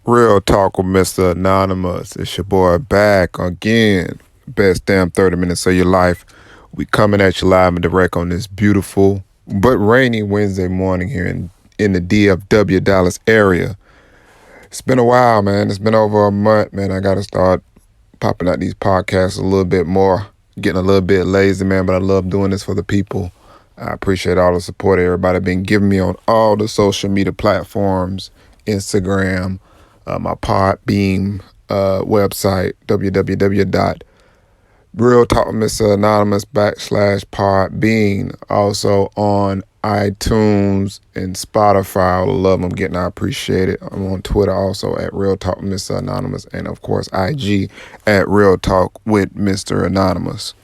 Real talk with Mr. Anonymous. It's your boy back again. Best damn 30 minutes of your life. We coming at you live and direct on this beautiful but rainy Wednesday morning here in the DFW Dallas area. It's been a while, man. It's been over a month, man. I gotta start popping out these podcasts a little bit more. Getting a little bit lazy, man, but I love doing this for the people. I appreciate all the support everybody been giving me on all the social media platforms, Instagram, my Podbeam website, www.realtalkmranonymous.com/Podbean. Also on iTunes and Spotify. All the love I'm getting, I appreciate it. I'm on Twitter also at Real Talk with Mr. Anonymous, and of course IG at Real Talk with Mr. Anonymous.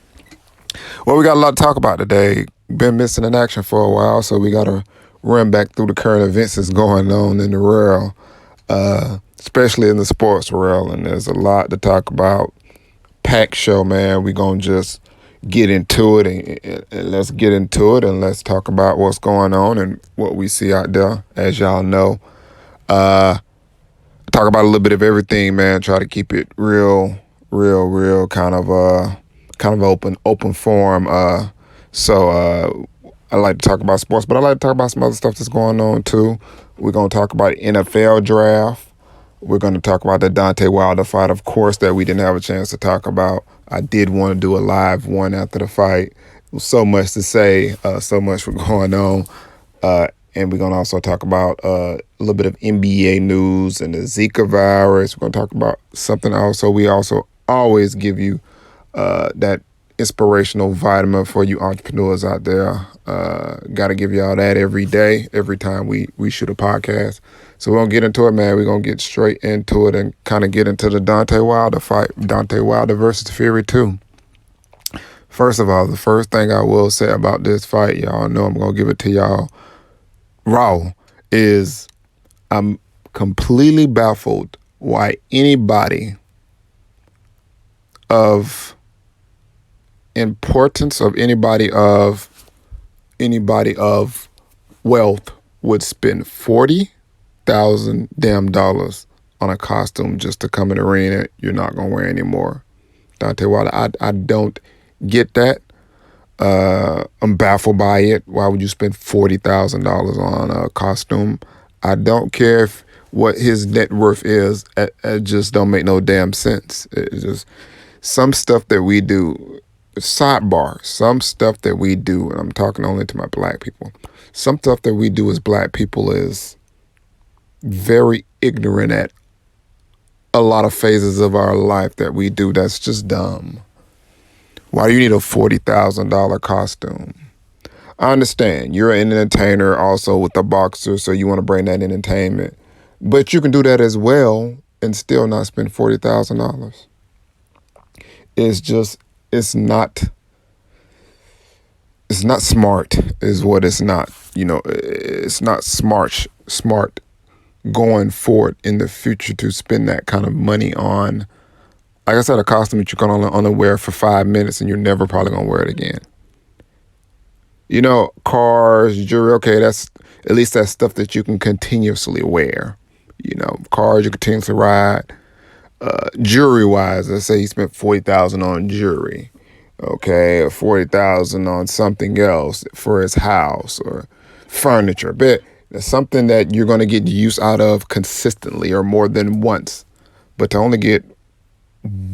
Well, we got a lot to talk about today. Been missing in action for a while, so we got to run back through the current events that's going on in the world, especially in the sports world. And there's a lot to talk about. Pack show, man. We going to just get into it and let's get into it and let's talk about what's going on and what we see out there. As y'all know, talk about a little bit of everything, man. Try to keep it real, kind of open forum. I like to talk about sports, but I like to talk about some other stuff that's going on too. We're gonna talk about NFL draft. We're gonna talk about the Deontay Wilder fight, of course, that we didn't have a chance to talk about. I did want to do a live one after the fight. So much to say, so much going on. And we're going to also talk about a little bit of NBA news and the Zika virus. We're going to talk about something also. We also always give you that inspirational vitamin for you entrepreneurs out there. Got to give y'all that every day, every time we shoot a podcast. So we're going to get into it, man. We're going to get straight into it and kind of get into the Deontay Wilder fight. Deontay Wilder versus Fury 2. First of all, the first thing I will say about this fight, y'all know I'm going to give it to y'all raw, is I'm completely baffled why anybody of importance, of anybody of wealth would spend $40,000 damn dollars on a costume just to come in the ring that you're not gonna wear anymore. Deontay Wilder, I don't get that. I'm baffled by it. Why would you spend $40,000 on a costume? I don't care what his net worth is. It just don't make no damn sense. It's just some stuff that we do. Sidebar, some stuff that we do, and I'm talking only to my black people. Some stuff that we do as black people is very ignorant at a lot of phases of our life that we do. That's just dumb. Why do you need a $40,000 costume? I understand you're an entertainer also with a boxer, so you want to bring that entertainment. But you can do that as well and still not spend $40,000. It's not smart is what it's not. It's not smart going forward in the future to spend that kind of money on, like I said, a costume that you can only wear for 5 minutes and you're never probably gonna wear it again. Cars, jewelry, okay, that's at least that's stuff that you can continuously wear. Cars you continuously ride. Jewelry wise, let's say you spent $40,000 on jewelry, okay, or $40,000 on something else for his house or furniture. But it's something that you're going to get use out of consistently or more than once. But to only get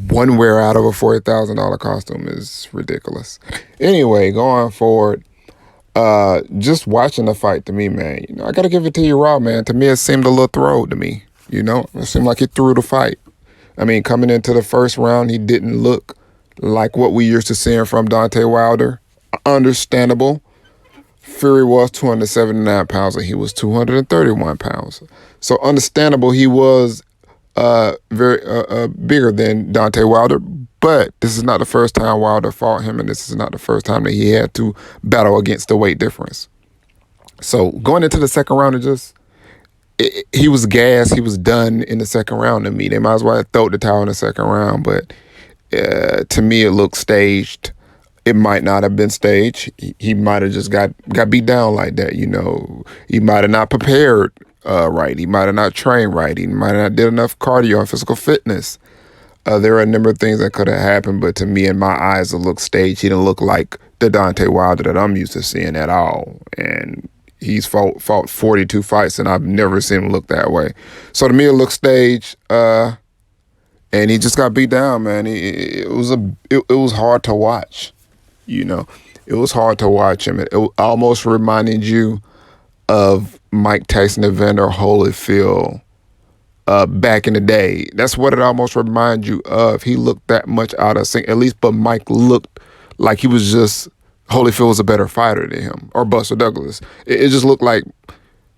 one wear out of a $40,000 costume is ridiculous. Anyway, going forward, just watching the fight to me, man, I got to give it to you raw, man. To me, it seemed a little throw to me. It seemed like he threw the fight. I mean, coming into the first round, he didn't look like what we used to seeing from Deontay Wilder. Understandable. Fury was 279 pounds and he was 231 pounds. So understandable he was very bigger than Deontay Wilder. But this is not the first time Wilder fought him, and this is not the first time that he had to battle against the weight difference. So going into the second round, he was gassed. He was done in the second round to me. They might as well have thrown the towel in the second round, but to me it looked staged. It might not have been staged. He might have just got beat down like that. He might have not prepared right. He might have not trained right. He might have not did enough cardio and physical fitness. There are a number of things that could have happened, but to me, in my eyes, it looked staged. He didn't look like the Deontay Wilder that I'm used to seeing at all. And he's fought 42 fights, and I've never seen him look that way. So to me, it looked staged. And he just got beat down, man. It was hard to watch. You know, it was hard to watch him. It almost reminded you of Mike Tyson, Evander Holyfield back in the day. That's what it almost reminds you of. He looked that much out of sync, at least, but Mike looked like he was just, Holyfield was a better fighter than him, or Buster Douglas. It just looked like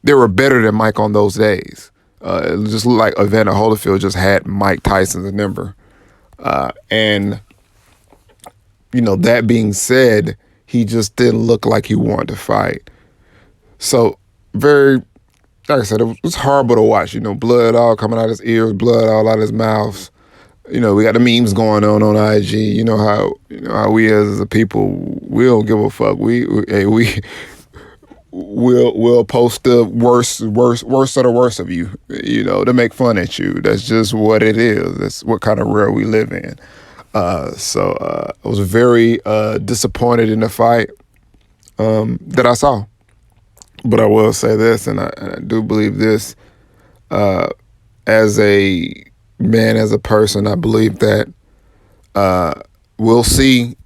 they were better than Mike on those days. It just looked like Evander Holyfield just had Mike Tyson's number. And, you know, that being said, he just didn't look like he wanted to fight. So, very, like I said, it was horrible to watch. You know, blood all coming out of his ears, blood all out of his mouth. You know, we got the memes going on IG. You know how we as a people, we don't give a fuck. We'll post the worst of the worst of you, you know, to make fun at you. That's just what it is. That's what kind of world we live in. So I was very disappointed in the fight that I saw. But I will say this, and I do believe this, as a man, as a person, I believe that we'll see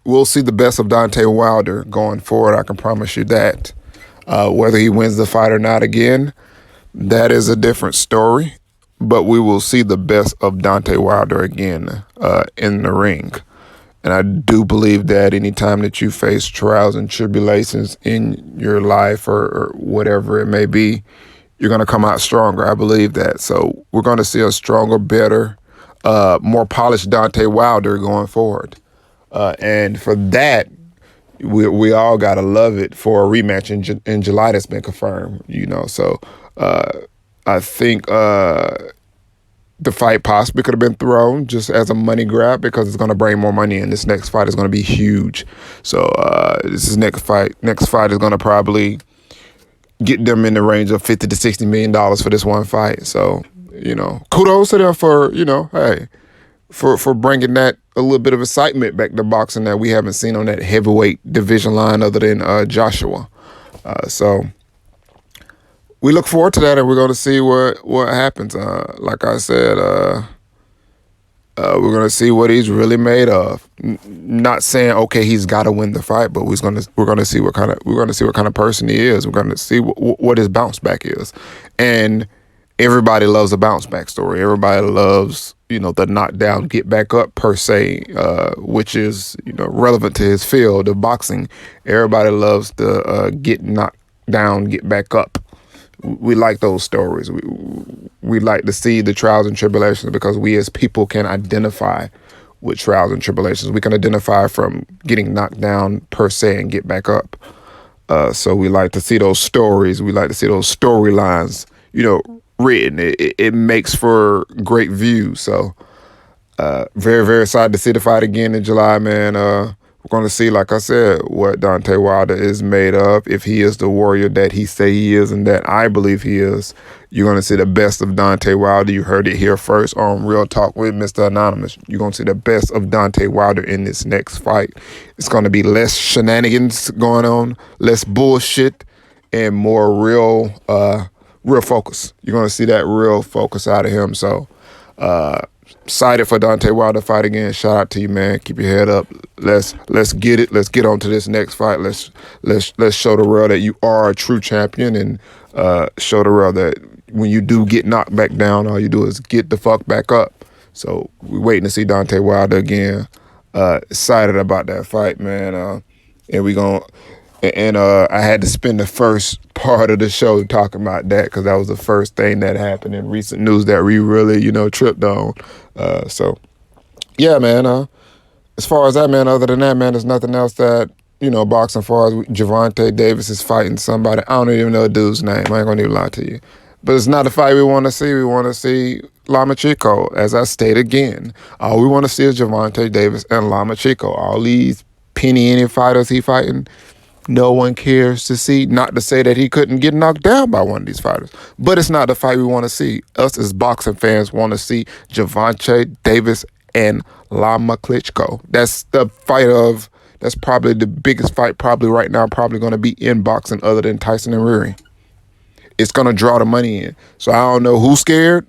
the best of Deontay Wilder going forward. I can promise you that. Whether he wins the fight or not again, that is a different story. But we will see the best of Deontay Wilder again in the ring. And I do believe that anytime that you face trials and tribulations in your life or whatever it may be, you're going to come out stronger. I believe that. So we're going to see a stronger, better, more polished Deontay Wilder going forward. And for that, we all got to love it for a rematch in July that's been confirmed, you know. So I think the fight possibly could have been thrown just as a money grab because it's going to bring more money in. This next fight is going to be huge. So next fight is going to probably get them in the range of $50 to $60 million for this one fight. So, you know, kudos to them for, you know, hey, for bringing that a little bit of excitement back to boxing that we haven't seen on that heavyweight division line other than Joshua. So we look forward to that, and we're going to see what happens. Like I said, we're going to see what he's really made of. Not saying okay, he's got to win the fight, but we're going to see what kind of person he is. We're going to see what his bounce back is, and everybody loves a bounce back story. Everybody loves, you know, the knockdown, get back up per se, which is, you know, relevant to his field of boxing. Everybody loves the get knocked down, get back up. We like those stories. We like to see the trials and tribulations because we as people can identify with trials and tribulations. We can identify from getting knocked down per se and get back up. So we like to see those stories. We like to see those storylines, you know, written. It makes for great views. So very, very excited to see the fight again in July, man. We're going to see, like I said, what Deontay Wilder is made of. If he is the warrior that he say he is and that I believe he is, you're going to see the best of Deontay Wilder. You heard it here first on Real Talk with Mr. Anonymous. You're going to see the best of Deontay Wilder in this next fight. It's going to be less shenanigans going on, less bullshit, and more real focus. You're going to see that real focus out of him. So, excited for Deontay Wilder to fight again. Shout out to you, man. Keep your head up. Let's get it. Let's get on to this next fight. Let's show the world that you are a true champion, and show the world that when you do get knocked back down, all you do is get the fuck back up. So we're waiting to see Deontay Wilder again. Excited about that fight, man. And I had to spend the first part of the show talking about that because that was the first thing that happened in recent news that we really, you know, tripped on. So, yeah, man. As far as that, man, other than that, man, there's nothing else that, you know, boxing as far as Gervonta Davis is fighting somebody. I don't even know the dude's name. I ain't going to even lie to you. But it's not the fight we want to see. We want to see Lomachenko. As I state again, all we want to see is Gervonta Davis and Lomachenko. All these penny-inning fighters he fighting, No one cares to see. Not to say that he couldn't get knocked down by one of these fighters, but it's not the fight we want to see. Us as boxing fans want to see Gervonta Davis and Lama Klitschko. That's the fight of. That's probably the biggest fight probably right now. Probably going to be in boxing other than Tyson and Fury. It's going to draw the money in. So I don't know who's scared,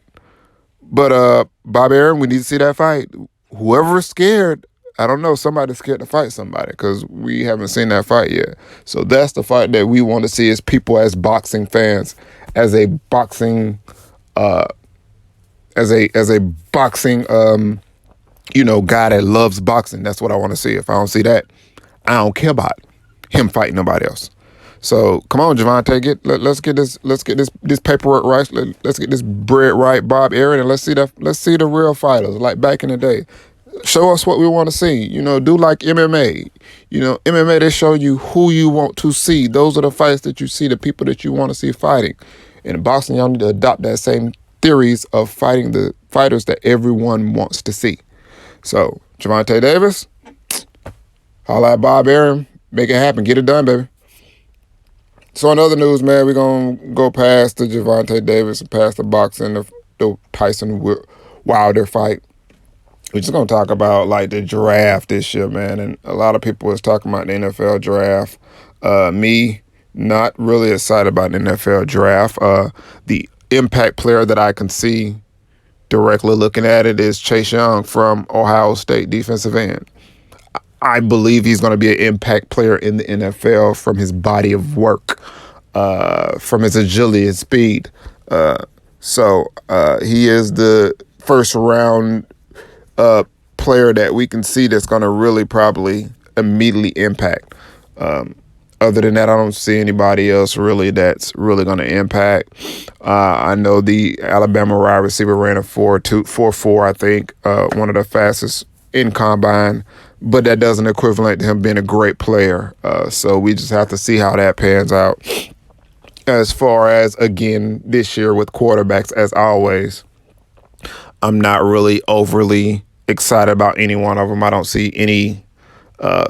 but Bob Arum, we need to see that fight. Whoever's scared, I don't know, somebody's scared to fight somebody because we haven't seen that fight yet. So that's the fight that we want to see as people, as boxing fans, as a boxing, as a boxing, guy that loves boxing. That's what I want to see. If I don't see that, I don't care about him fighting nobody else. So come on, Gervonta, let's get this paperwork right. Let's get this bread right, Bob Arum, and let's see the real fighters like back in the day. Show us what we want to see. Do like MMA. MMA, they show you who you want to see. Those are the fights that you see, the people that you want to see fighting. In boxing, y'all need to adopt that same theories of fighting the fighters that everyone wants to see. So, Gervonta Davis, holla at Bob Arum. Make it happen. Get it done, baby. So in other news, man, we're going to go past the Gervonta Davis and past the boxing, the Tyson Wilder fight. We're just going to talk about, like, the draft this year, man. And a lot of people was talking about the NFL draft. Me, not really excited about the NFL draft. The impact player that I can see directly looking at it is Chase Young from Ohio State, defensive end. I believe he's going to be an impact player in the NFL from his body of work, from his agility and speed. So he is the first round player that we can see that's going to really probably immediately impact. Other than that, I don't see anybody else really that's really going to impact. I know the Alabama wide receiver ran a 4.4, I think, one of the fastest in combine, but that doesn't equivalent to him being a great player. So we just have to see how that pans out. As far as, again, this year with quarterbacks, as always, I'm not really overly excited about any one of them. I don't see any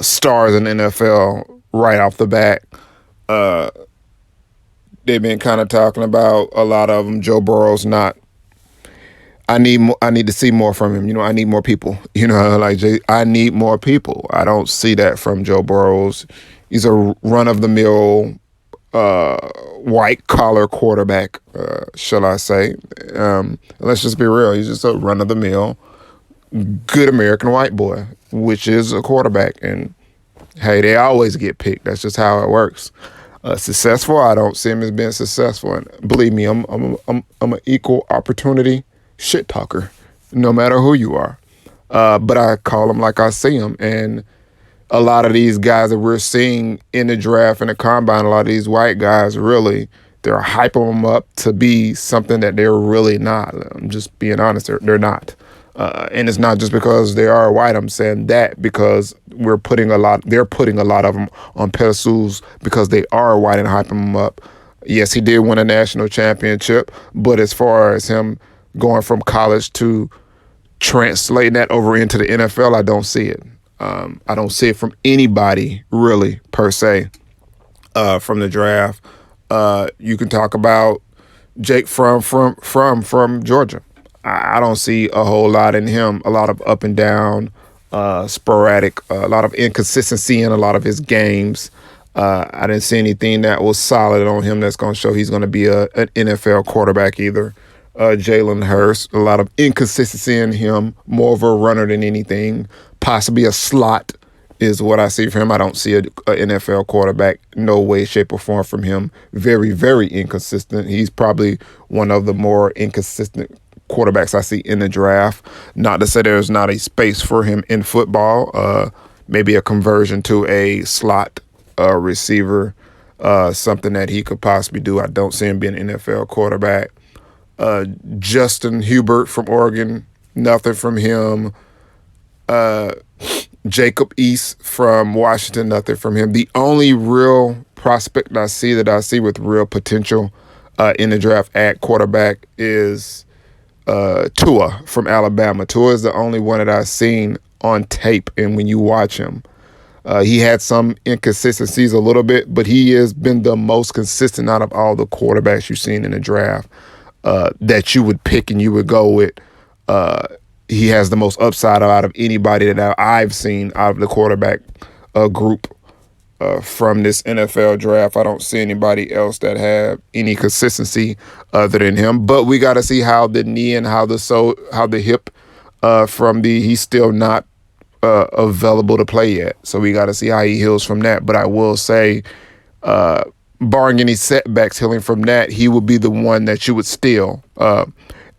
stars in the NFL right off the bat. They've been kind of talking about a lot of them. Joe Burrow's not. I need to see more from him. I need more people. I need more people. I don't see that from Joe Burrows. He's a run-of-the-mill, white-collar quarterback, shall I say. Let's just be real. He's just a run-of-the-mill, good American white boy, which is a quarterback. And, hey, they always get picked. That's just how it works. Successful, I don't see him as being successful. And believe me, I'm an equal opportunity shit talker, no matter who you are. But I call them like I see them. And a lot of these guys that we're seeing in the draft and the combine, a lot of these white guys, really, they're hyping them up to be something that they're really not. I'm just being honest, they're not. And it's not just because they are white. I'm saying that because they're putting a lot of them on pedestals because they are white and hyping them up. Yes, he did win a national championship, but as far as him going from college to translating that over into the NFL, I don't see it. I don't see it from anybody really per se from the draft. You can talk about Jake from Georgia. I don't see a whole lot in him. A lot of up and down, sporadic, a lot of inconsistency in a lot of his games. I didn't see anything that was solid on him that's going to show he's going to be an NFL quarterback either. Jalen Hurts, a lot of inconsistency in him, more of a runner than anything. Possibly a slot is what I see from him. I don't see an NFL quarterback, no way, shape, or form from him. Very, very inconsistent. He's probably one of the more inconsistent quarterbacks I see in the draft. Not to say there's not a space for him in football. Maybe a conversion to a slot receiver, something that he could possibly do. I don't see him being an NFL quarterback. Justin Herbert from Oregon, nothing from him. Jacob East from Washington, nothing from him. The only real prospect I see with real potential in the draft at quarterback is Tua from Alabama. Tua is the only one that I've seen on tape, and when you watch him, He had some inconsistencies a little bit, but he has been the most consistent out of all the quarterbacks you've seen in the draft that you would pick and you would go with. He has the most upside out of anybody that I've seen out of the quarterback group from this NFL draft. I don't see anybody else that have any consistency other than him. But we got to see how the knee and how the hip from he's still not available to play yet. So we got to see how he heals from that. But I will say, barring any setbacks healing from that, he would be the one that you would steal.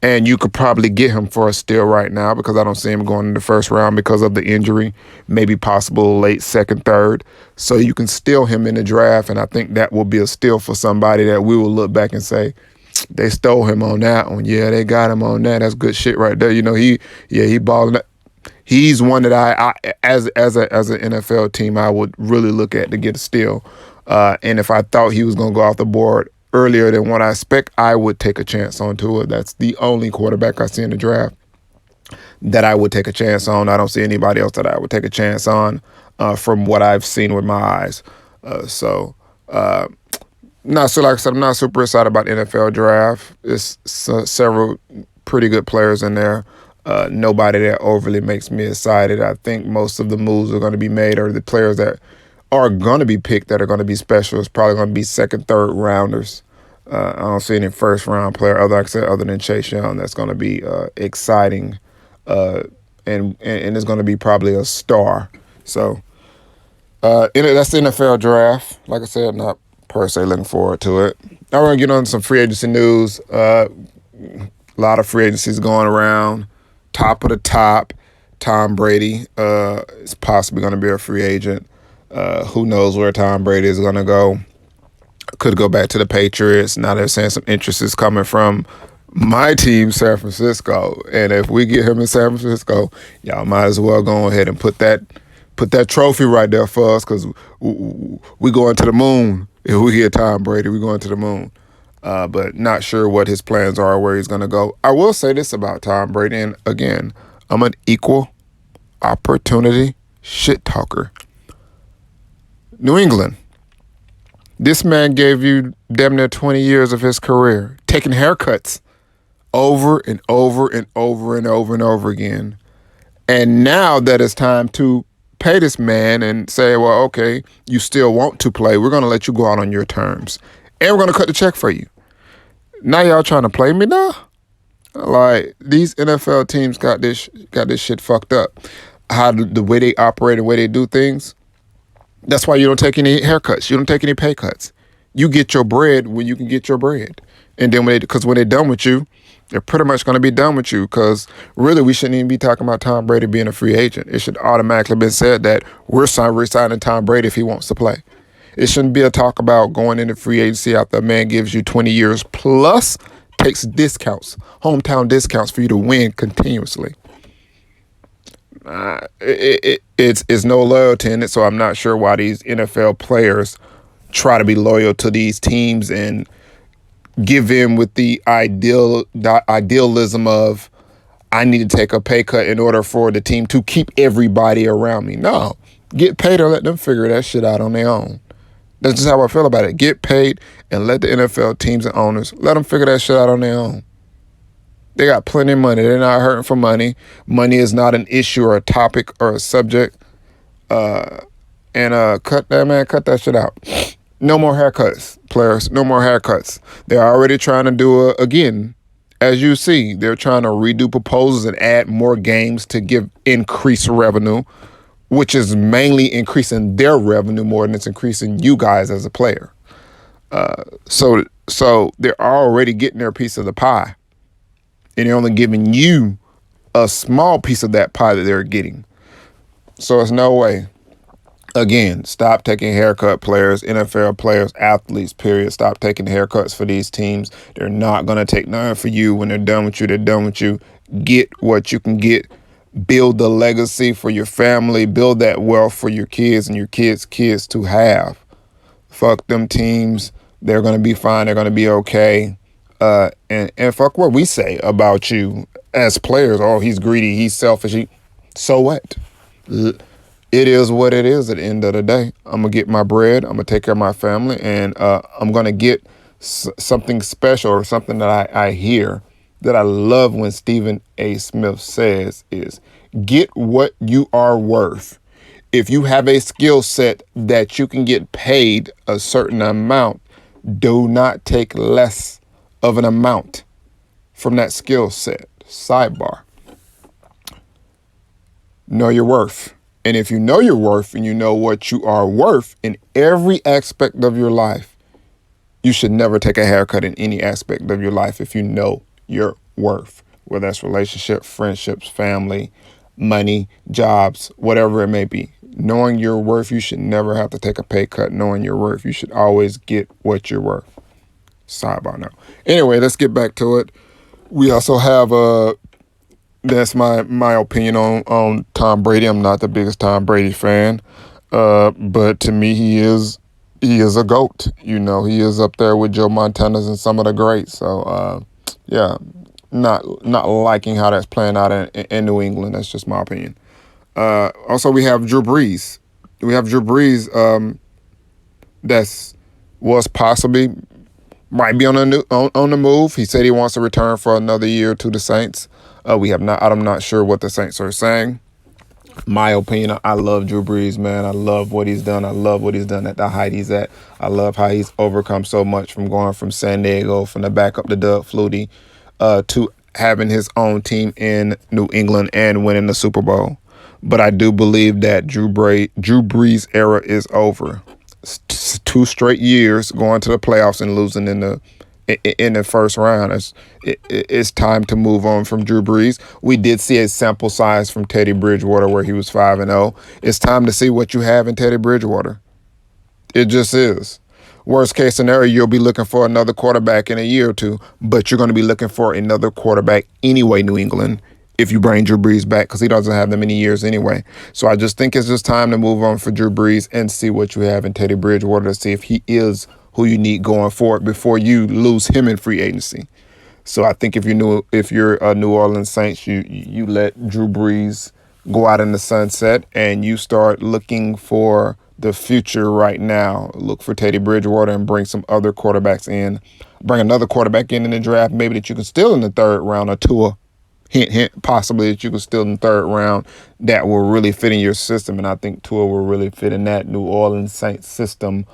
And you could probably get him for a steal right now because I don't see him going in the first round because of the injury, maybe possible late second, third. So you can steal him in the draft, and I think that will be a steal for somebody that we will look back and say, they stole him on that one. Yeah, they got him on that. That's good shit right there. You know, he balling. He's one that I as an NFL team, I would really look at to get a steal. And if I thought he was going to go off the board earlier than what I expect, I would take a chance on Tua. That's the only quarterback I see in the draft that I would take a chance on. I don't see anybody else that I would take a chance on from what I've seen with my eyes. Not so, like I said, I'm not super excited about the NFL draft. It's several pretty good players in there. Nobody that overly makes me excited. I think most of the moves are going to be made, or the players that are going to be picked that are going to be special is probably going to be second, third rounders. I don't see any first round player, like I said, other than Chase Young, that's going to be exciting, and it's going to be probably a star. So that's the NFL draft. Like I said, not per se looking forward to it. Now we're going to get on some free agency news. A lot of free agencies going around. Top of the top, Tom Brady is possibly going to be a free agent. Who knows where Tom Brady is going to go? Could go back to the Patriots. Now they're saying some interest is coming from my team, San Francisco. And if we get him in San Francisco, y'all might as well go ahead and put that trophy right there for us, because we going to the moon. If we get Tom Brady, we going to the moon. But not sure what his plans are or where he's going to go. I will say this about Tom Brady, and again, I'm an equal opportunity shit talker. New England. This man gave you damn near 20 years of his career, taking haircuts over and over and over and over and over again. And now that it's time to pay this man and say, well, okay, you still want to play. We're going to let you go out on your terms. And we're going to cut the check for you. Now y'all trying to play me now? Like, these NFL teams got this shit fucked up. How the way they operate and the way they do things. That's why you don't take any haircuts. You don't take any pay cuts. You get your bread when you can get your bread. And then because when they're done with you, they're pretty much going to be done with you, because really we shouldn't even be talking about Tom Brady being a free agent. It should automatically be said that we're signing Tom Brady if he wants to play. It shouldn't be a talk about going into free agency after a man gives you 20 years plus takes discounts, hometown discounts for you to win continuously. It's no loyalty in it, so I'm not sure why these NFL players try to be loyal to these teams and give in with the idealism of, I need to take a pay cut in order for the team to keep everybody around me. No, get paid or let them figure that shit out on their own. That's just how I feel about it. Get paid and let the NFL teams and owners, let them figure that shit out on their own. They got plenty of money. They're not hurting for money. Money is not an issue or a topic or a subject. Cut that shit out. No more haircuts, players. No more haircuts. They're already trying to do again, as you see, they're trying to redo proposals and add more games to give increased revenue, which is mainly increasing their revenue more than it's increasing you guys as a player. So they're already getting their piece of the pie. And they're only giving you a small piece of that pie that they're getting. So it's no way. Again, stop taking haircut players, NFL players, athletes, period. Stop taking haircuts for these teams. They're not going to take none for you. When they're done with you, they're done with you. Get what you can get. Build the legacy for your family. Build that wealth for your kids and your kids' kids to have. Fuck them teams. They're going to be fine. They're going to be okay. And fuck what we say about you as players. Oh, he's greedy. He's selfish. So what? it is what it is at the end of the day. I'm going to get my bread. I'm going to take care of my family. And I'm going to get something special or something that I hear that I love when Stephen A. Smith says is get what you are worth. If you have a skill set that you can get paid a certain amount, do not take less of an amount from that skill set. Sidebar. Know your worth. And if you know your worth and you know what you are worth in every aspect of your life, you should never take a haircut in any aspect of your life if you know your worth, whether that's relationship, friendships, family, money, jobs, whatever it may be. Knowing your worth, you should never have to take a pay cut. Knowing your worth, you should always get what you're worth. Sidebar now. Anyway, let's get back to it. We also have that's my opinion on Tom Brady. I'm not the biggest Tom Brady fan, but to me he is a GOAT. You know, he is up there with Joe Montana's and some of the greats. So yeah, not liking how that's playing out in New England. That's just my opinion. Also, we have Drew Brees. We have Drew Brees. That's was possibly might be on the move. He said he wants to return for another year to the Saints. We have not. I'm not sure what the Saints are saying. My opinion, I love Drew Brees, man. I love what he's done. I love what he's done at the height he's at. I love how he's overcome so much from going from San Diego, from the backup to Doug Flutie, to having his own team in New England and winning the Super Bowl. But I do believe that Drew Brees era is over. 2 straight years going to the playoffs and losing in the first round. It's time to move on from Drew Brees. We did see a sample size from Teddy Bridgewater where he was 5-0. It's time to see what you have in Teddy Bridgewater. It just is. Worst case scenario, you'll be looking for another quarterback in a year or two, but you're going to be looking for another quarterback anyway, New England, if you bring Drew Brees back, because he doesn't have that many years anyway. So I just think it's just time to move on for Drew Brees and see what you have in Teddy Bridgewater to see if he is who you need going forward before you lose him in free agency. So I think if you're a New Orleans Saints, you let Drew Brees go out in the sunset and you start looking for the future right now. Look for Teddy Bridgewater and bring some other quarterbacks in. Bring another quarterback in the draft, maybe that you can steal in the third round, or Tua. Hint, possibly that you can steal in the third round that will really fit in your system. And I think Tua will really fit in that New Orleans Saints system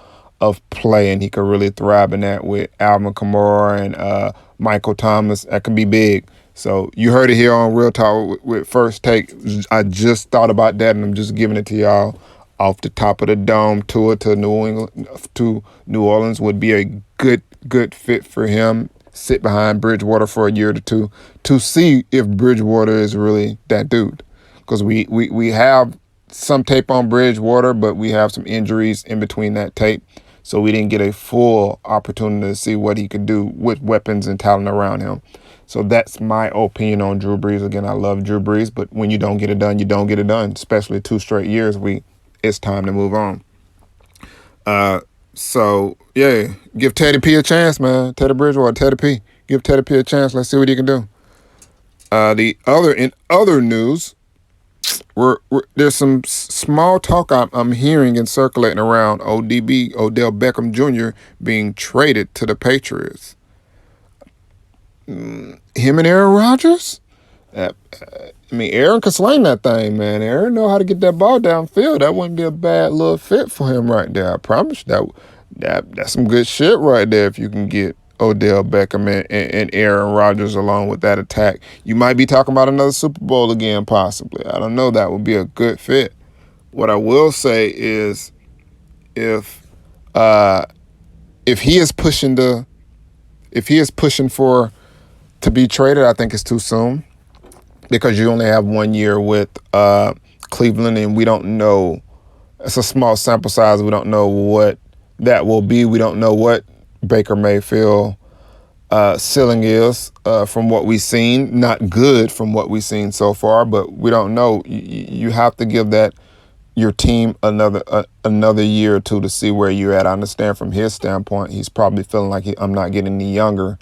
of play, and he could really thrive in that with Alvin Kamara and Michael Thomas. That could be big. So you heard it here on Real Talk with First Take. I just thought about that, and I'm just giving it to y'all off the top of the dome. Tua to New Orleans would be a good fit for him. Sit behind Bridgewater for a year or two to see if Bridgewater is really that dude. Because we have some tape on Bridgewater, but we have some injuries in between that tape. So we didn't get a full opportunity to see what he could do with weapons and talent around him. So that's my opinion on Drew Brees. Again, I love Drew Brees, but when you don't get it done, you don't get it done. Especially 2 straight years, it's time to move on. So yeah, give Teddy P a chance, man. Teddy Bridgewater, Teddy P. Give Teddy P a chance. Let's see what he can do. In other news, there's some small talk I'm hearing and circulating around ODB, Odell Beckham Jr. being traded to the Patriots. Him and Aaron Rodgers? Aaron can sling that thing, man. Aaron know how to get that ball downfield. That wouldn't be a bad little fit for him right there. I promise you that's some good shit right there if you can get Odell Beckham and Aaron Rodgers along with that attack. You might be talking about another Super Bowl again, possibly. I don't know. That would be a good fit. What I will say is if he is pushing for to be traded, I think it's too soon. Because you only have 1 year with Cleveland, and we don't know. It's a small sample size. We don't know what that will be. We don't know what Baker Mayfield ceiling is from what we've seen. Not good from what we've seen so far, but we don't know. You have to give your team another year or two to see where you're at. I understand from his standpoint, he's probably feeling like I'm not getting any younger.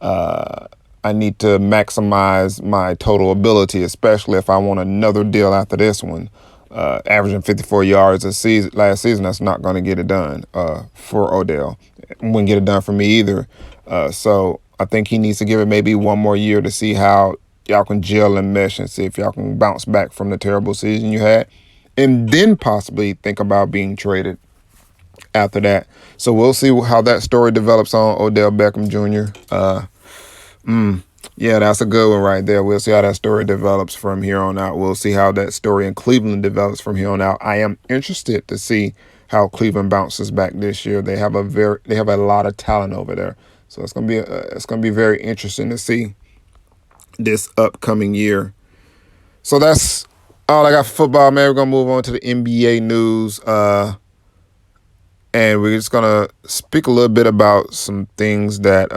I need to maximize my total ability, especially if I want another deal after this one. averaging 54 yards last season. That's not going to get it done for Odell. Wouldn't get it done for me either. So I think he needs to give it maybe one more year to see how y'all can gel and mesh and see if y'all can bounce back from the terrible season you had. And then possibly think about being traded after that. So we'll see how that story develops on Odell Beckham Jr. Yeah, that's a good one right there. We'll see how that story develops from here on out. We'll see how that story in Cleveland develops from here on out. I am interested to see how Cleveland bounces back this year. They have a lot of talent over there, so it's gonna be very interesting to see this upcoming year. So that's all I got for football, man. We're gonna move on to the NBA news, and we're just gonna speak a little bit about some things that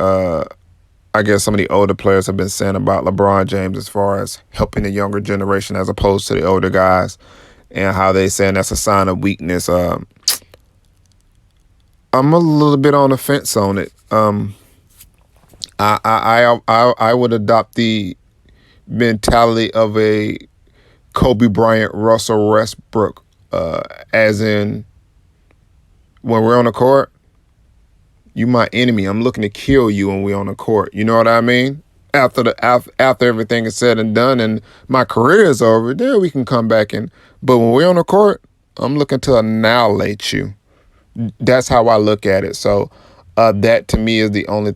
I guess some of the older players have been saying about LeBron James as far as helping the younger generation as opposed to the older guys, and how they saying that's a sign of weakness. I'm a little bit on the fence on it. I would adopt the mentality of a Kobe Bryant, Russell Westbrook, as in when we're on the court, you my enemy. I'm looking to kill you when we're on the court. You know what I mean? After everything is said and done and my career is over, then we can come back and. But when we're on the court, I'm looking to annihilate you. That's how I look at it. So that to me is the only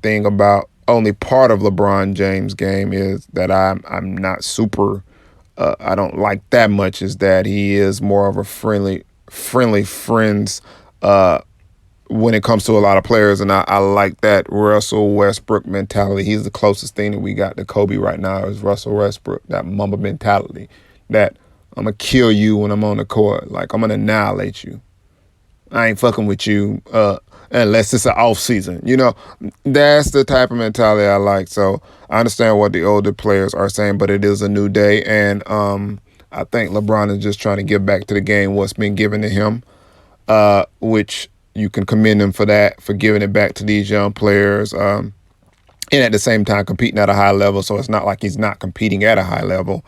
part of LeBron James' game is that I'm not super. I don't like that much. Is that he is more of a friendly friends. When it comes to a lot of players, and I like that Russell Westbrook mentality. He's the closest thing that we got to Kobe right now is Russell Westbrook, that Mamba mentality, that I'm going to kill you when I'm on the court. Like, I'm going to annihilate you. I ain't fucking with you unless it's an off season. You know, that's the type of mentality I like. So I understand what the older players are saying, but it is a new day, and I think LeBron is just trying to give back to the game what's been given to him, which you can commend him for that, for giving it back to these young players, and at the same time competing at a high level. So it's not like he's not competing at a high level.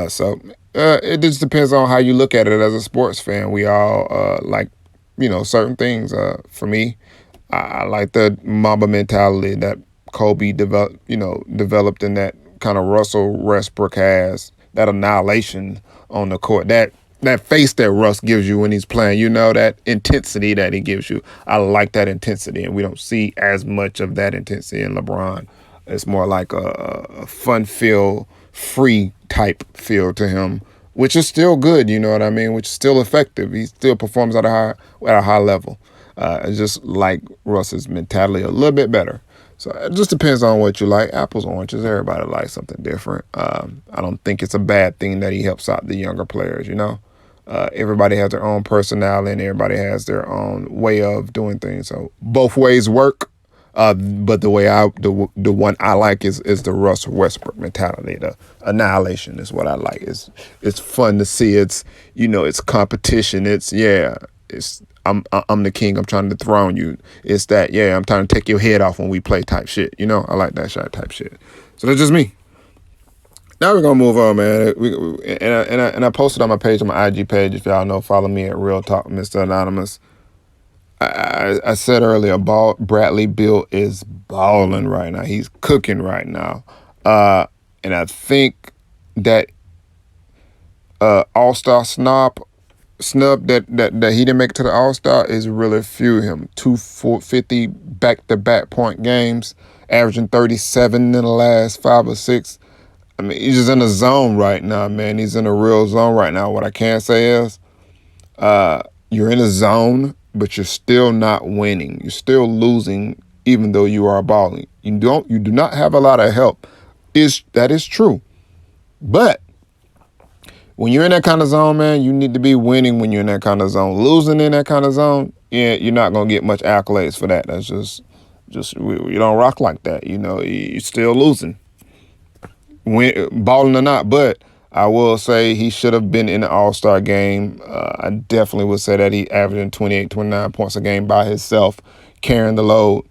So it just depends on how you look at it as a sports fan. We all like, certain things. For me, I like the Mamba mentality that Kobe developed, and that kind of Russell Westbrook has, that annihilation on the court, that face that Russ gives you when he's playing, that intensity that he gives you. I like that intensity, and we don't see as much of that intensity in LeBron. It's more like a fun feel, free type feel to him, which is still good, you know what I mean? Which is still effective. He still performs at a high level. It's just like Russ's mentality a little bit better. So it just depends on what you like. Apples, oranges, everybody likes something different. I don't think it's a bad thing that he helps out the younger players, everybody has their own personality and everybody has their own way of doing things. So both ways work. But the one I like is the Russell Westbrook mentality. The annihilation is what I like. It's fun to see. It's it's competition. I'm the king. I'm trying to dethrone you. It's that I'm trying to take your head off when we play type shit. I like that shot type shit. So that's just me. Now we're gonna move on, man. I posted on my page, on my IG page. If y'all know, follow me at Real Talk Mr. Anonymous. I said earlier, Bradley Beal is balling right now. He's cooking right now, and I think that All-Star snub that he didn't make it to the All-Star is really few him. 250 back-to-back point games, averaging 37 in the last 5 or 6. I mean, he's just in a zone right now, man. He's in a real zone right now. What I can say is you're in a zone, but you're still not winning. You're still losing, even though you are balling. You do not have a lot of help. That is true. But when you're in that kind of zone, man, you need to be winning when you're in that kind of zone. Losing in that kind of zone, you're not going to get much accolades for that. That's just you don't rock like that. You're still losing. Balling or not, but I will say he should have been in the All-Star game. I definitely would say that he averaging 28, 29 points a game by himself, carrying the load.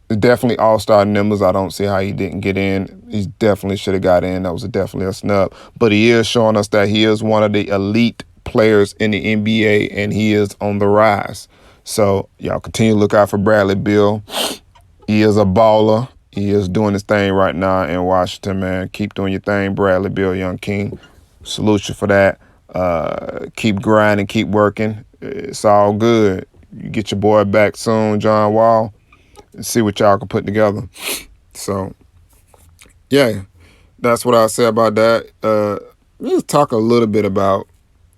Definitely All-Star numbers. I don't see how he didn't get in. He definitely should have got in. That was definitely a snub. But he is showing us that he is one of the elite players in the NBA, and he is on the rise. So y'all continue to look out for Bradley Beal. He is a baller. He is doing his thing right now in Washington, man. Keep doing your thing, Bradley Beal, Young King. Salute you for that. Keep grinding, keep working. It's all good. You get your boy back soon, John Wall, and see what y'all can put together. So, yeah, that's what I'll say about that. Let's talk a little bit about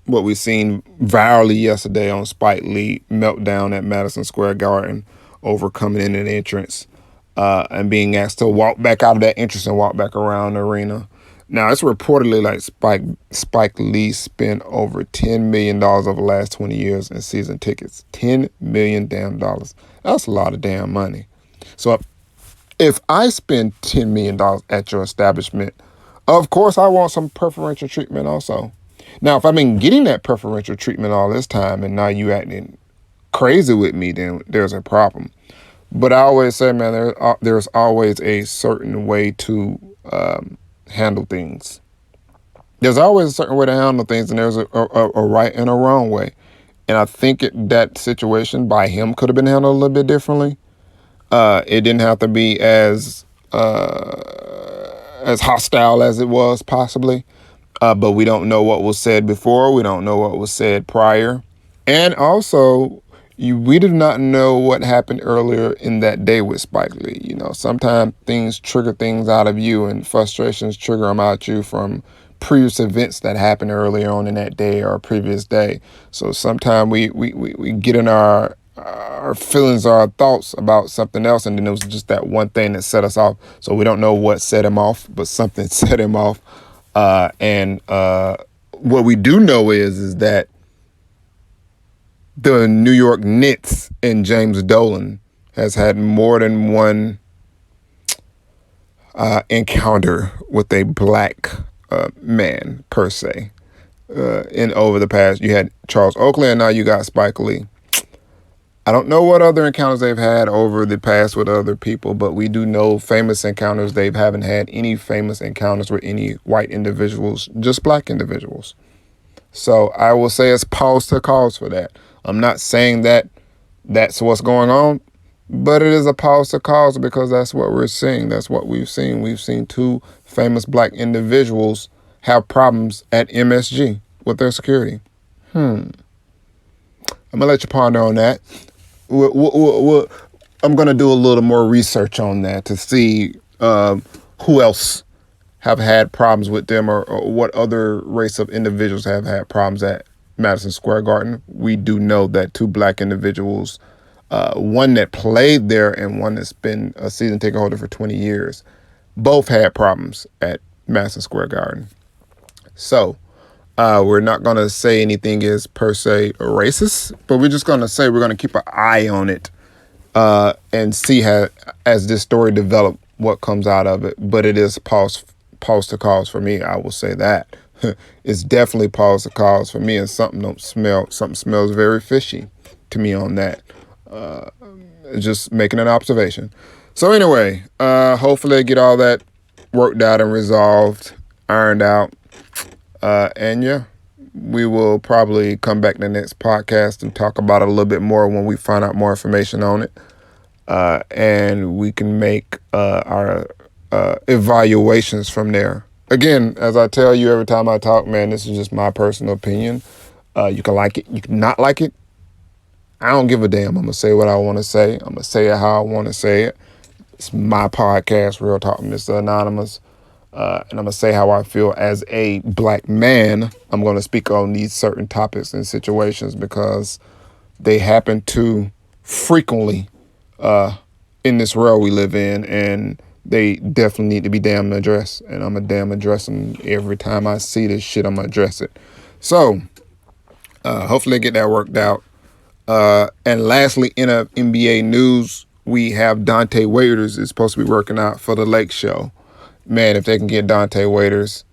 what we seen virally yesterday on Spike Lee meltdown at Madison Square Garden over coming in an entrance and being asked to walk back out of that entrance and walk back around the arena. Now, it's reportedly like Spike Lee spent over $10 million over the last 20 years in season tickets. $10 million damn dollars. That's a lot of damn money. So if I spend $10 million at your establishment, of course I want some preferential treatment also. Now, if I've been getting that preferential treatment all this time and now you acting crazy with me, then there's a problem. But I always say, man, there's always a certain way to handle things. There's always a certain way to handle things, and there's a right and a wrong way. And I think that situation by him could have been handled a little bit differently. It didn't have to be as hostile as it was possibly. But we don't know what was said before. We don't know what was said prior. And also, we do not know what happened earlier in that day with Spike Lee. You know, sometimes things trigger things out of you and frustrations trigger them out you from previous events that happened earlier on in that day or a previous day. So sometimes we get in our feelings or our thoughts about something else, and then it was just that one thing that set us off. So we don't know what set him off, but something set him off. And what we do know is that the New York Knicks and James Dolan has had more than one encounter with a black man per se. In over the past, you had Charles Oakley, and now you got Spike Lee. I don't know what other encounters they've had over the past with other people, but we do know famous encounters. They haven't had any famous encounters with any white individuals, just black individuals. So I will say it's pause to cause for that. I'm not saying that that's what's going on, but it is a pause to cause because that's what we're seeing. That's what we've seen. We've seen two famous black individuals have problems at MSG with their security. I'm going to let you ponder on that. I'm going to do a little more research on that to see who else have had problems with them or what other race of individuals have had problems at Madison Square Garden. We do know that two black individuals, one that played there and one that's been a season ticket holder for 20 years, both had problems at Madison Square Garden. So we're not going to say anything is per se racist, but we're just going to say we're going to keep an eye on it and see how, as this story develops, what comes out of it. But it is pause to cause for me. I will say that. It's definitely pause to cause for me, and something smells very fishy to me on that. Just making an observation. So anyway, hopefully I get all that worked out and resolved, ironed out. And yeah, we will probably come back to the next podcast and talk about it a little bit more when we find out more information on it. And we can make our evaluations from there. Again, as I tell you every time I talk, man, this is just my personal opinion. You can like it, you can not like it. I don't give a damn. I'm going to say what I want to say. I'm going to say it how I want to say it. It's my podcast, Real Talk Mr. Anonymous. And I'm going to say how I feel as a black man. I'm going to speak on these certain topics and situations because they happen to frequently in this world we live in, and they definitely need to be damn addressed. And I'm going to damn address them every time I see this shit. I'm going to address it. So hopefully get that worked out. And lastly, in NBA news, we have Dante Waiters is supposed to be working out for the Lake Show. Man, if they can get Dante Waiters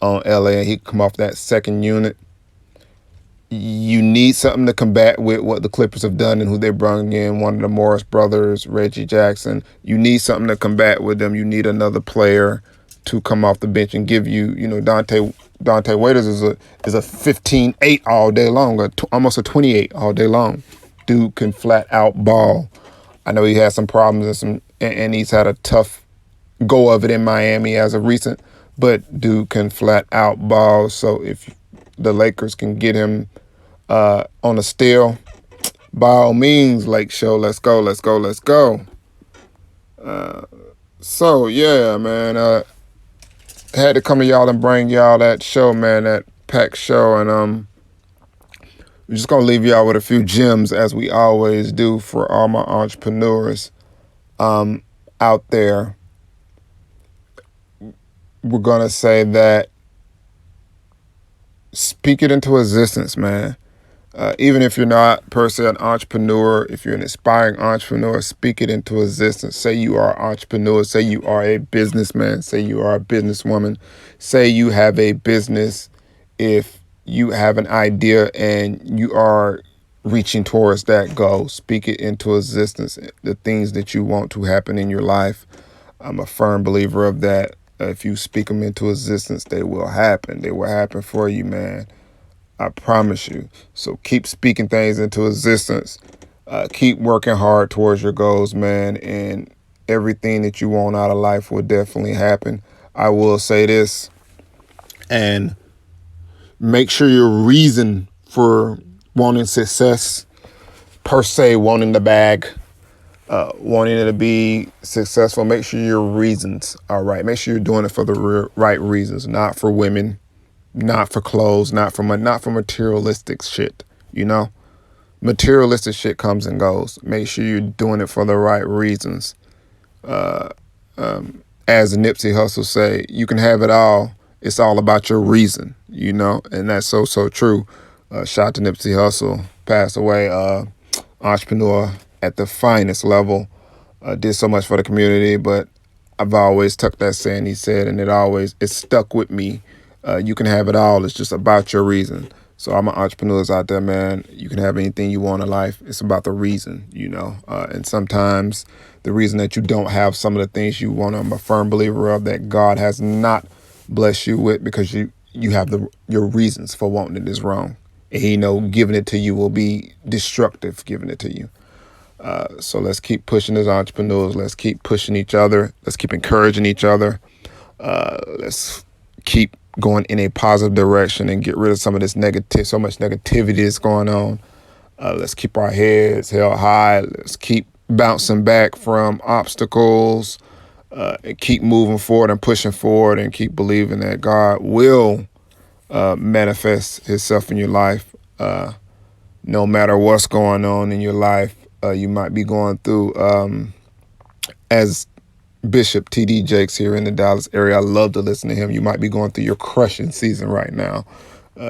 on LA and he can come off that second unit, you need something to combat with what the Clippers have done and who they brought in, one of the Morris brothers, Reggie Jackson. You need something to combat with them. You need another player to come off the bench and give you, Dante Dante Waiters is a 15-8 all day long, almost a 28 all day long. Dude can flat out ball. I know he had some problems and he's had a tough go of it in Miami as of recent, but dude can flat out ball. So if the Lakers can get him on a steal, by all means, Lake Show, let's go, let's go, let's go. So yeah, man, had to come to y'all and bring y'all that show, man, that packed show, and we're just gonna leave y'all with a few gems as we always do for all my entrepreneurs out there. We're gonna say that speak it into existence, man. Even if you're not per se an entrepreneur, if you're an aspiring entrepreneur, speak it into existence. Say you are an entrepreneur. Say you are a businessman. Say you are a businesswoman. Say you have a business. If you have an idea and you are reaching towards that goal, speak it into existence. The things that you want to happen in your life, I'm a firm believer of that. If you speak them into existence, they will happen. They will happen for you, man. I promise you. So keep speaking things into existence. Keep working hard towards your goals, man. And everything that you want out of life will definitely happen. I will say this. And make sure your reason for wanting success, per se, wanting the bag, wanting it to be successful, make sure your reasons are right. Make sure you're doing it for the right reasons, not for women, not for clothes, not for materialistic shit, you know? Materialistic shit comes and goes. Make sure you're doing it for the right reasons. As Nipsey Hussle say, you can have it all. It's all about your reason, you know? And that's so true. Shout out to Nipsey Hussle, passed away, entrepreneur at the finest level. Did so much for the community, but I've always took that saying he said, and it stuck with me. You can have it all. It's just about your reason. So all my entrepreneurs out there, man, you can have anything you want in life. It's about the reason, you know. And sometimes the reason that you don't have some of the things you want, I'm a firm believer of that God has not blessed you with because you have your reasons for wanting it is wrong. And he know giving it to you will be destructive, giving it to you. So let's keep pushing as entrepreneurs. Let's keep pushing each other. Let's keep encouraging each other. Let's keep going in a positive direction and get rid of some of this so much negativity that's going on. Let's keep our heads held high. Let's keep bouncing back from obstacles and keep moving forward and pushing forward and keep believing that God will manifest himself in your life. No matter what's going on in your life, you might be going through, as Bishop T.D. Jakes here in the Dallas area, I love to listen to him. You might be going through your crushing season right now.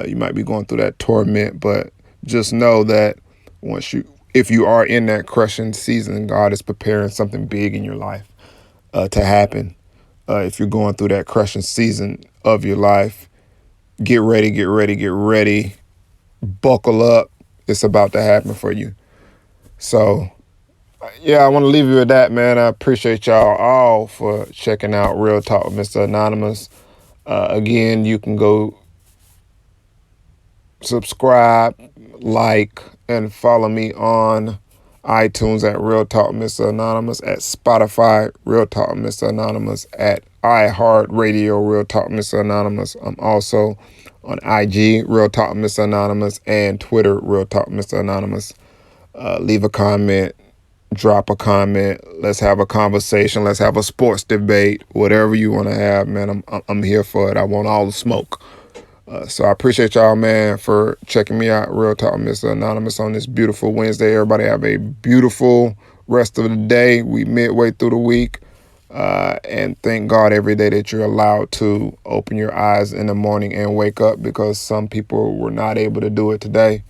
You might be going through that torment, but just know that if you are in that crushing season, God is preparing something big in your life to happen. If you're going through that crushing season of your life, get ready, get ready, get ready. Buckle up. It's about to happen for you. So, yeah, I want to leave you with that, man. I appreciate y'all all for checking out Real Talk with Mr. Anonymous. Again, you can go subscribe, like, and follow me on iTunes at Real Talk Mr. Anonymous, at Spotify, Real Talk Mr. Anonymous, at iHeartRadio, Real Talk Mr. Anonymous. I'm also on IG, Real Talk Mr. Anonymous, and Twitter, Real Talk Mr. Anonymous. Leave a comment, drop a comment. Let's have a conversation. Let's have a sports debate. Whatever you want to have, man, I'm here for it. I want all the smoke. So I appreciate y'all, man, for checking me out. Real Talk Mr. Anonymous on this beautiful Wednesday. Everybody have a beautiful rest of the day. We midway through the week. And thank God every day that you're allowed to open your eyes in the morning and wake up, because some people were not able to do it today.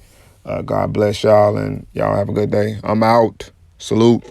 God bless y'all, and y'all have a good day. I'm out. Salute.